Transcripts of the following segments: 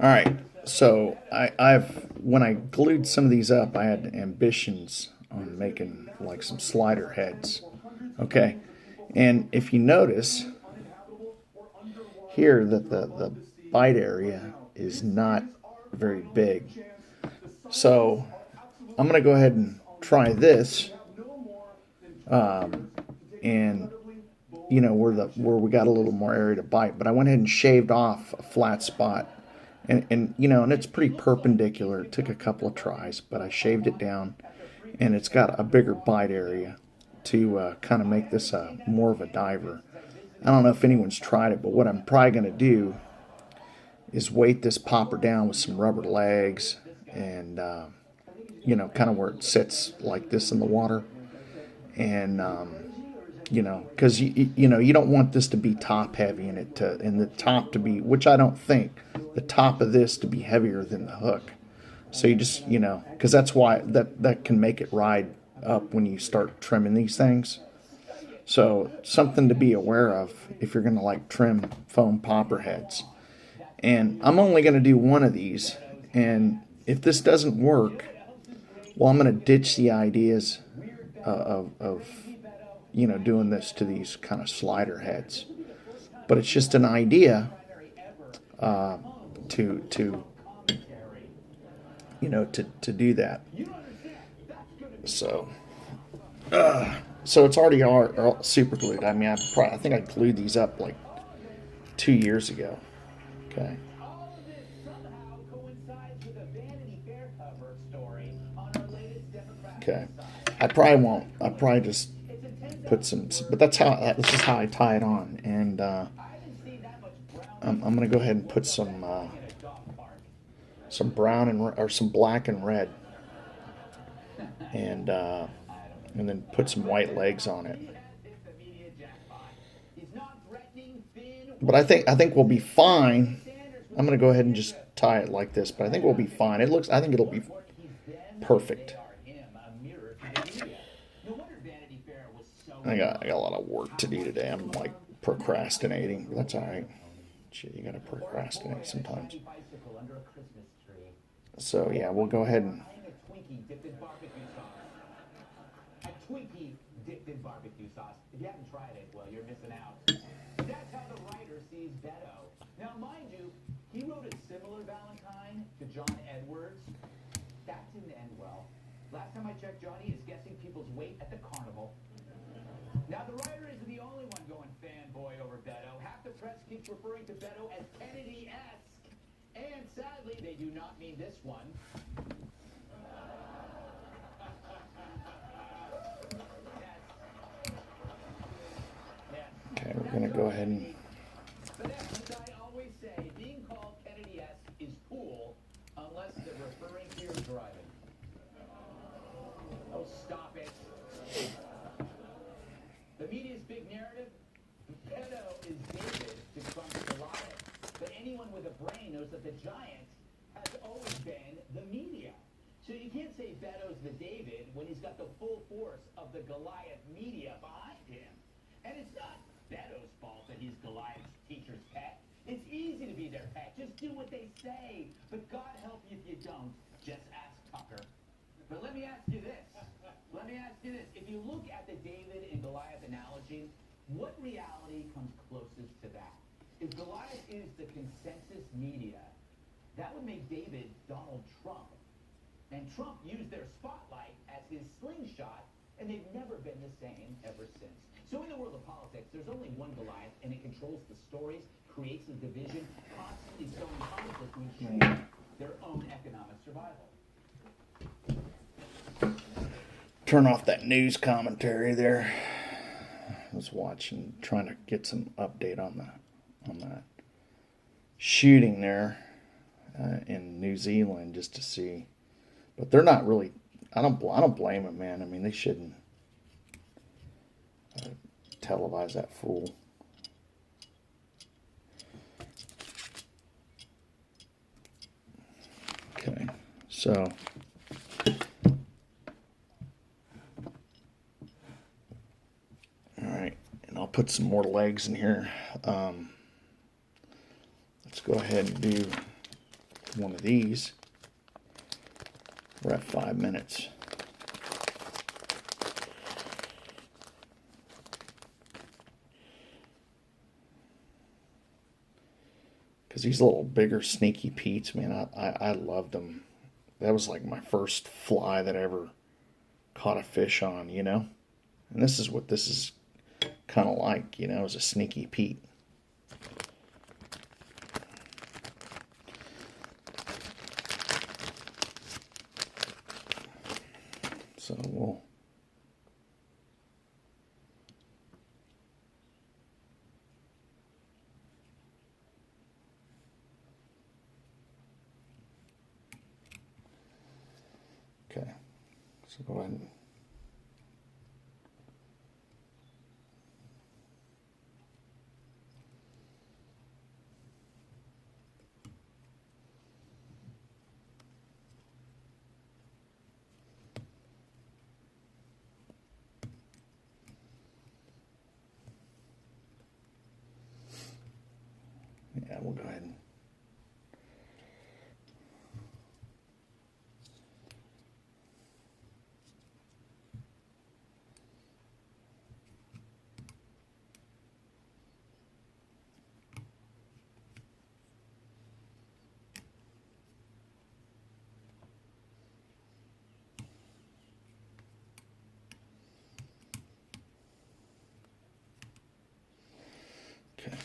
All right. So I've when I glued some of these up, I had ambitions on making like some slider heads. Okay. And if you notice here that the bite area is not very big. So I'm going to go ahead and try this. And where we got a little more area to bite, but I went ahead and shaved off a flat spot, and it's pretty perpendicular. It took a couple of tries, but I shaved it down, and it's got a bigger bite area to kind of make this more of a diver. I don't know if anyone's tried it, but what I'm probably going to do is weight this popper down with some rubber legs, and kind of where it sits like this in the water, and because you don't want this to be top heavy and the top to be, which I don't think, the top of this to be heavier than the hook. So you just because that's why that can make it ride up when you start trimming these things. So something to be aware of if you're going to like trim foam popper heads. And I'm only going to do one of these, and if this doesn't work, well, I'm going to ditch the ideas of doing this to these kind of slider heads. But it's just an idea to to do that. So so it's already all super glued. I mean, I think I glued these up like 2 years ago. Okay. Okay. I probably won't. I probably just put some, but this is how I tie it on, and I'm gonna go ahead and put some brown or some black and red, and then put some white legs on it. But I think we'll be fine. I'm gonna go ahead and just tie it like this, but I think we'll be fine. I think it'll be perfect. I got a lot of work to do today. I'm like procrastinating. That's all right. Shit, you gotta procrastinate sometimes. So yeah, we'll go ahead and Twinkie dipped in barbecue sauce. If you haven't tried it, well, you're missing out. That's how the writer sees Beto. Now, mind you, he wrote a similar Valentine to John Edwards. That didn't end well. Last time I checked, Johnny is guessing people's weight at the carnival. Now, the writer isn't the only one going fanboy over Beto. Half the press keeps referring to Beto as Kennedy-esque. And sadly, they do not mean this one. okay, we're gonna go ahead and But as I always say, being called Kennedy-esque is cool unless they're referring to your driving. Oh, stop it. The media's big narrative, Beto is David to Trump's Goliath. But anyone with a brain knows that the giant has always been the media. So you can't say Beto's the David when he's got the full force of the Goliath media behind him. And it's not Beto's fault that he's Goliath's teacher's pet. It's easy to be their pet. Just do what they say. But God help you if you don't. Just ask Tucker. But let me ask you this. If you look at the David and Goliath analogy, what reality comes closest to that? If Goliath is the consensus media, that would make David Donald Trump. And Trump used their spotlight as his slingshot, and they've never been the same ever since. So in the world of politics, there's only one Goliath, and it controls the stories, creates the division, constantly sowing conflict to ensure their own economic survival. turn off that news commentary there. I was watching, trying to get some update on that shooting there in New Zealand just to see. But they're not really. I don't blame them, man. I mean, they shouldn't televise that fool. Okay, so all right, and I'll put some more legs in here. Let's go ahead and do one of these. We're at 5 minutes. Because these little bigger Sneaky Pete's, man, I loved them. That was like my first fly that I ever caught a fish on, you know? And this is what this is kind of like, you know, is a Sneaky Pete. So we'll okay. So go ahead and yeah, we'll go ahead and okay.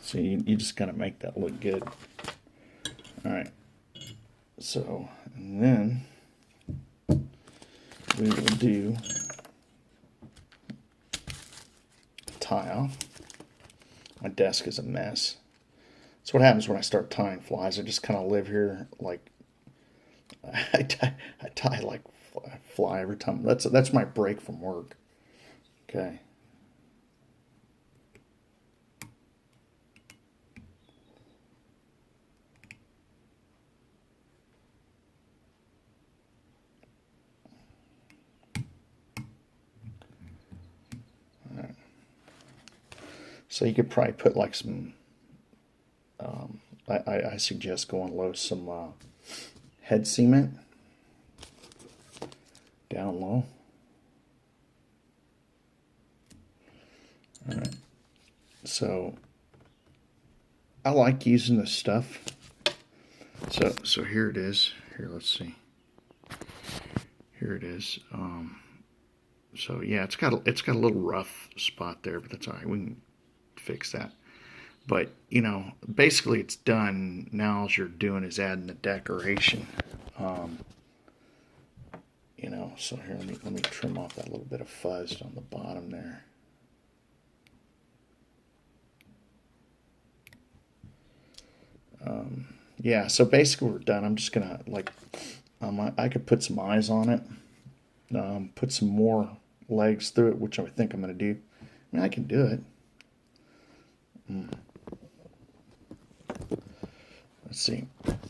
So you just gotta make that look good. All right. So, and then we will do tie off. My desk is a mess. That's what happens when I start tying flies. I just kind of live here like I tie like a fly every time. That's my break from work. Okay. So you could probably put like some. I suggest going low some head cement down low. All right. So I like using this stuff. So here it is. Here, let's see. Here it is. So yeah, it's got a little rough spot there, but that's all right. We can fix that. But you know, basically it's done. Now all you're doing is adding the decoration. You know, so here let me trim off that little bit of fuzz on the bottom there. Yeah, so basically we're done. I'm just gonna like, I could put some eyes on it, put some more legs through it, which I think I'm gonna do. I mean, I can do it. Let's see.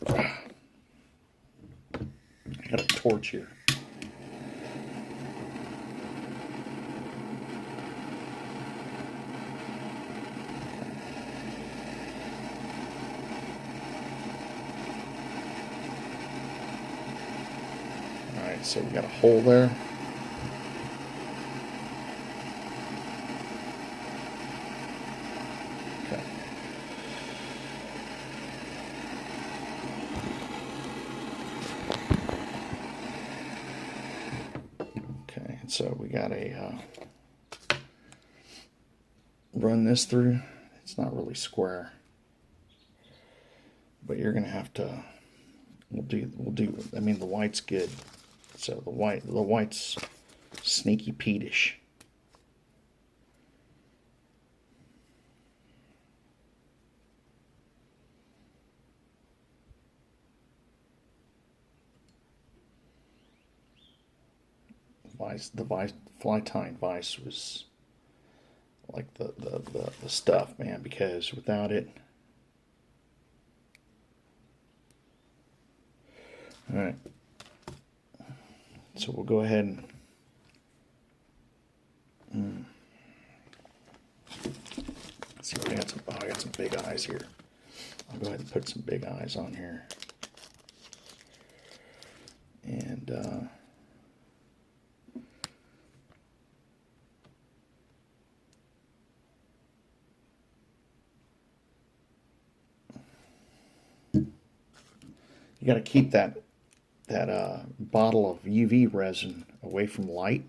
I got a torch here. All right, so we got a hole there. Okay. Okay, so we got a run this through. It's not really square, but you're gonna have to. We'll do. I mean, the white's good. So the white's Sneaky Pete-ish. The fly tying vise was like the stuff, man, because without it. All right. So we'll go ahead and let's see if I got some. Oh, I got some big eyes here. I'll go ahead and put some big eyes on here. And you got to keep that bottle of UV resin away from light,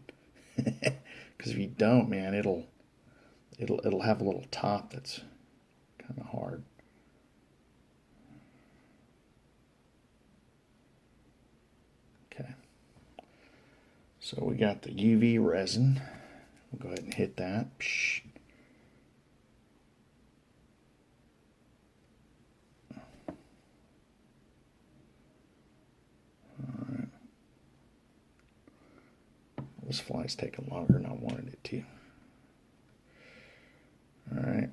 because if you don't, man, it'll have a little top that's kind of hard. Okay, so we got the UV resin. We'll go ahead and hit that. Psh. This fly's taking longer than I wanted it to. Alright.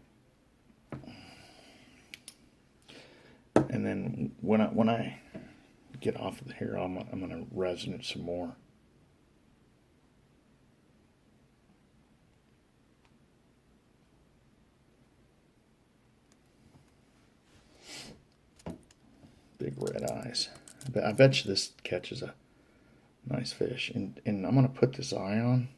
And then when I get off of here, I'm going to resin it some more. Big red eyes. I bet you this catches a nice fish. And I'm going to put this eye on.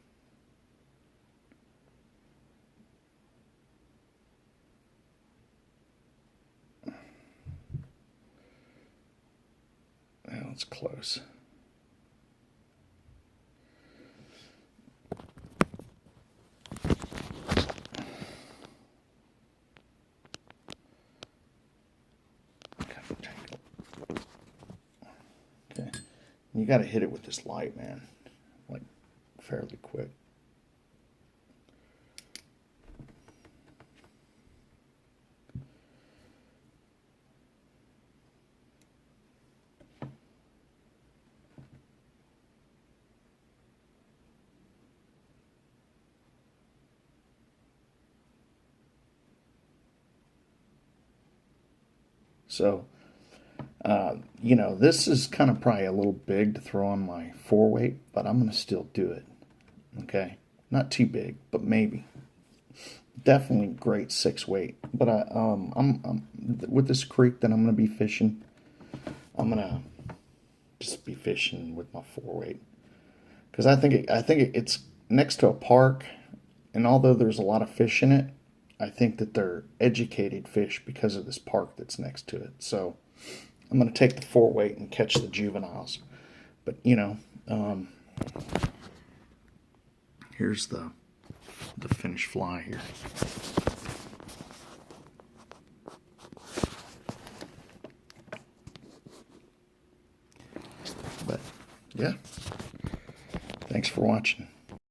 Well, it's close. Okay. You got to hit it with this light, man. Like, fairly quick. So, you know, this is kind of probably a little big to throw on my 4-weight, but I'm going to still do it. Okay? Not too big, but maybe. Definitely great 6-weight. But I'm with this creek that I'm going to be fishing, I'm going to just be fishing with my 4-weight. Because I think it's next to a park, and although there's a lot of fish in it, I think that they're educated fish because of this park that's next to it. So I'm going to take the 4-weight and catch the juveniles. But, you know, here's the finished fly here. But, yeah. Thanks for watching.